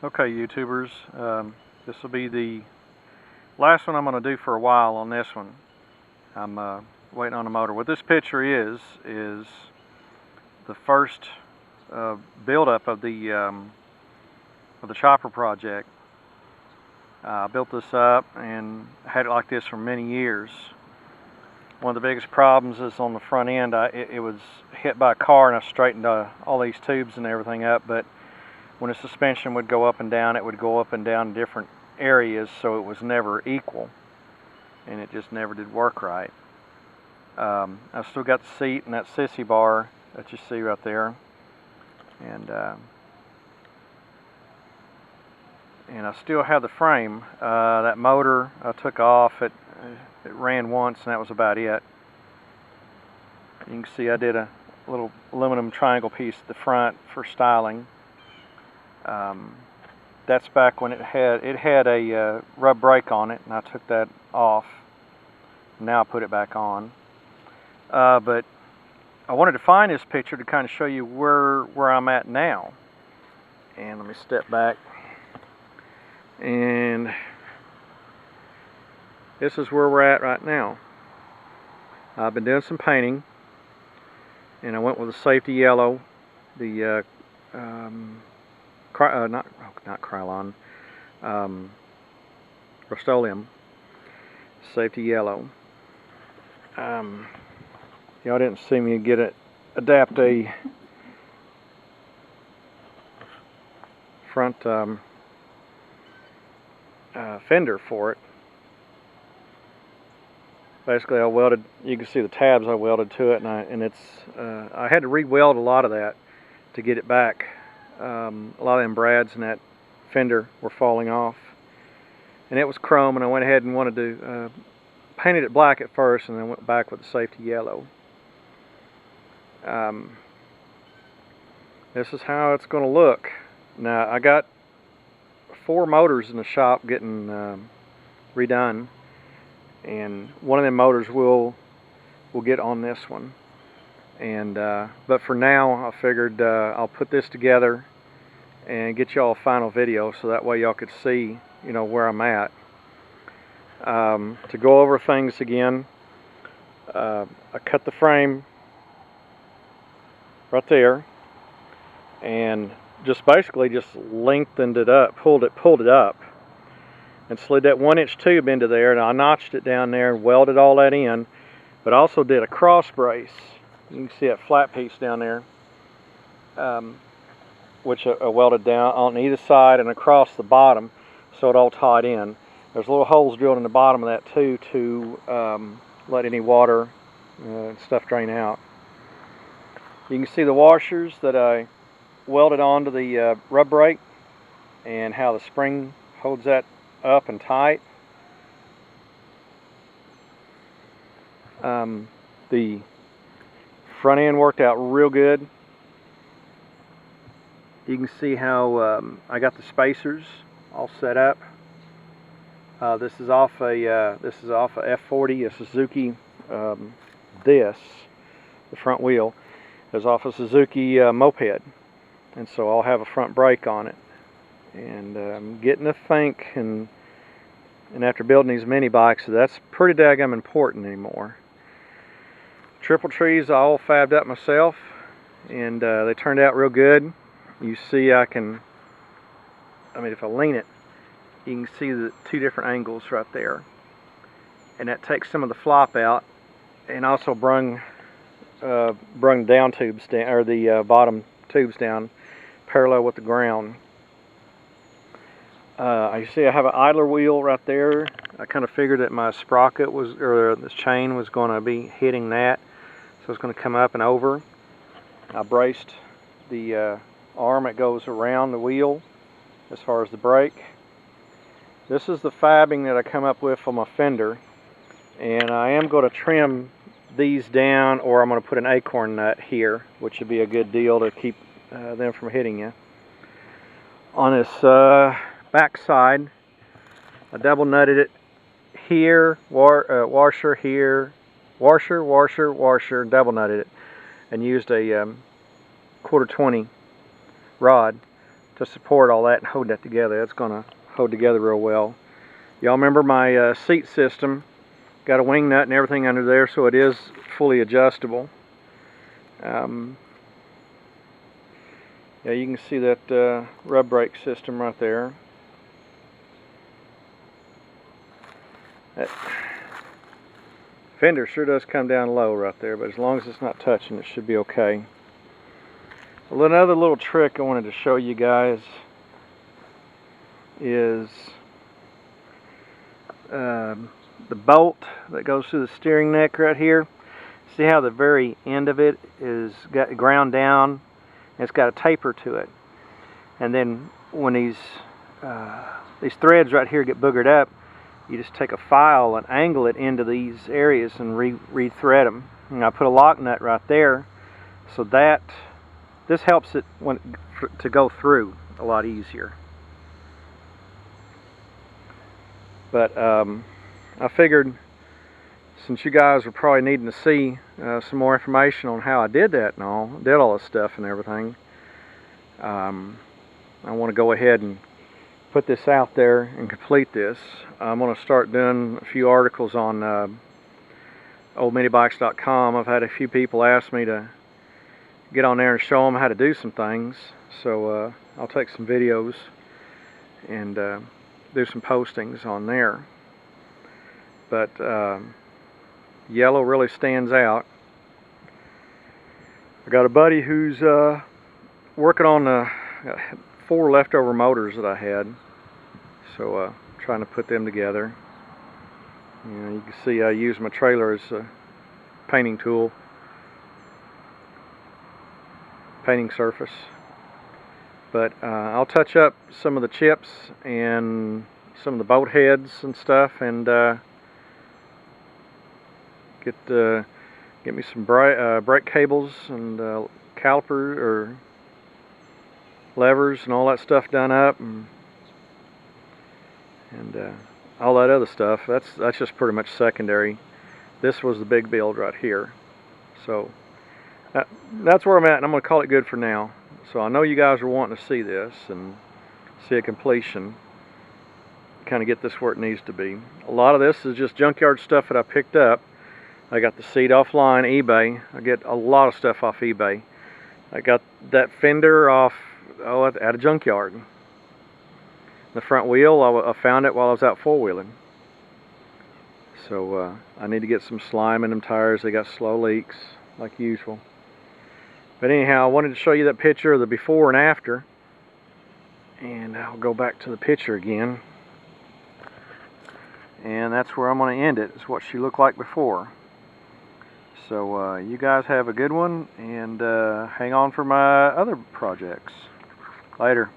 Okay, YouTubers, this will be the last one I'm going to do for a while on this one. I'm waiting on the motor. What this picture is the first build-up of the chopper project. I built this up and had it like this for many years. One of the biggest problems is on the front end. It was hit by a car, and I straightened all these tubes and everything up, but when the suspension would go up and down, it would go up and down in different areas, so it was never equal, and it just never did work right. I've still got the seat and that sissy bar that you see right there, and I still have the frame. That motor I took off. It ran once, and that was about it. You can see I did a little aluminum triangle piece at the front for styling. That's back when it had a rub brake on it, and I took that off. Now I put it back on. But I wanted to find this picture to kind of show you where I'm at now. And let me step back. And this is where we're at right now. I've been doing some painting, and I went with a safety yellow, the not Krylon, Rust-Oleum safety yellow. Y'all didn't see me adapt a front fender for it. Basically, I welded. You can see the tabs I welded to it, and I had to re-weld a lot of that to get it back. A lot of them brads in that fender were falling off, and it was chrome, and I went ahead and wanted to painted it black at first, and then went back with the safety yellow. This is how it's going to look. Now, I got 4 motors in the shop getting redone, and one of them motors will get on this one. And but for now, I figured I'll put this together and get y'all a final video, so that way y'all could see, you know, where I'm at. To go over things again, I cut the frame right there, and basically just lengthened it up, pulled it up, and slid that 1-inch tube into there, and I notched it down there and welded all that in. But I also did a cross brace. You can see that flat piece down there, which I welded down on either side and across the bottom, so it all tied in. There's little holes drilled in the bottom of that too to let any water and stuff drain out. You can see the washers that I welded onto the rub brake, and how the spring holds that up and tight. The front end worked out real good. You can see how I got the spacers all set up. This is off a F40, a Suzuki. The front wheel is off a Suzuki moped, and so I'll have a front brake on it. And I'm getting to think, and after building these mini bikes, that's pretty daggum important anymore. Triple trees I all fabbed up myself, and they turned out real good. You see, if I lean it, you can see the 2 different angles right there, and that takes some of the flop out, and also brung down tubes down, or the bottom tubes down parallel with the ground. You see I have an idler wheel right there. I kind of figured that my sprocket this chain was going to be hitting that, so it's going to come up and over. I braced the arm that goes around the wheel as far as the brake. This is the fabbing that I come up with for my fender, and I am going to trim these down, or I'm going to put an acorn nut here, which would be a good deal to keep them from hitting you. On this back side, I double nutted it here, washer here, washer, double nutted it, and used a 1/4 20 rod to support all that and hold that together. It's going to hold together real well. Y'all remember my seat system? Got a wing nut and everything under there, so it is fully adjustable. Yeah, you can see that rub brake system right there. That fender sure does come down low right there, but as long as it's not touching, it should be okay. Well, another little trick I wanted to show you guys is the bolt that goes through the steering neck right here. See how the very end of it is got ground down? It's got a taper to it. And then when these threads right here get boogered up, you just take a file and angle it into these areas and re-thread them. And I put a lock nut right there, so that this helps it to go through a lot easier. But I figured, since you guys are probably needing to see some more information on how I did that and all, did all this stuff and everything, I want to go ahead and put this out there and complete this. I'm going to start doing a few articles on oldminibikes.com. I've had a few people ask me to get on there and show them how to do some things, so I'll take some videos and do some postings on there. But yellow really stands out. I got a buddy who's working on the 4 leftover motors that I had, so trying to put them together. You can see I use my trailer as a painting tool, painting surface. But I'll touch up some of the chips and some of the bolt heads and stuff, and get me some brake cables and caliper or levers and all that stuff done up, and all that other stuff. That's just pretty much secondary. This was the big build right here. So that's where I'm at, and I'm going to call it good for now. So I know you guys are wanting to see this and see a completion, kind of get this where it needs to be. A lot of this is just junkyard stuff that I picked up. I got the seat offline, eBay. I get a lot of stuff off eBay. I got that fender off at a junkyard. The front wheel, I found it while I was out four-wheeling. So I need to get some slime in them tires. They got slow leaks, like usual. But anyhow, I wanted to show you that picture of the before and after. And I'll go back to the picture again. And that's where I'm going to end it. It's what she looked like before. So you guys have a good one, and hang on for my other projects. Later.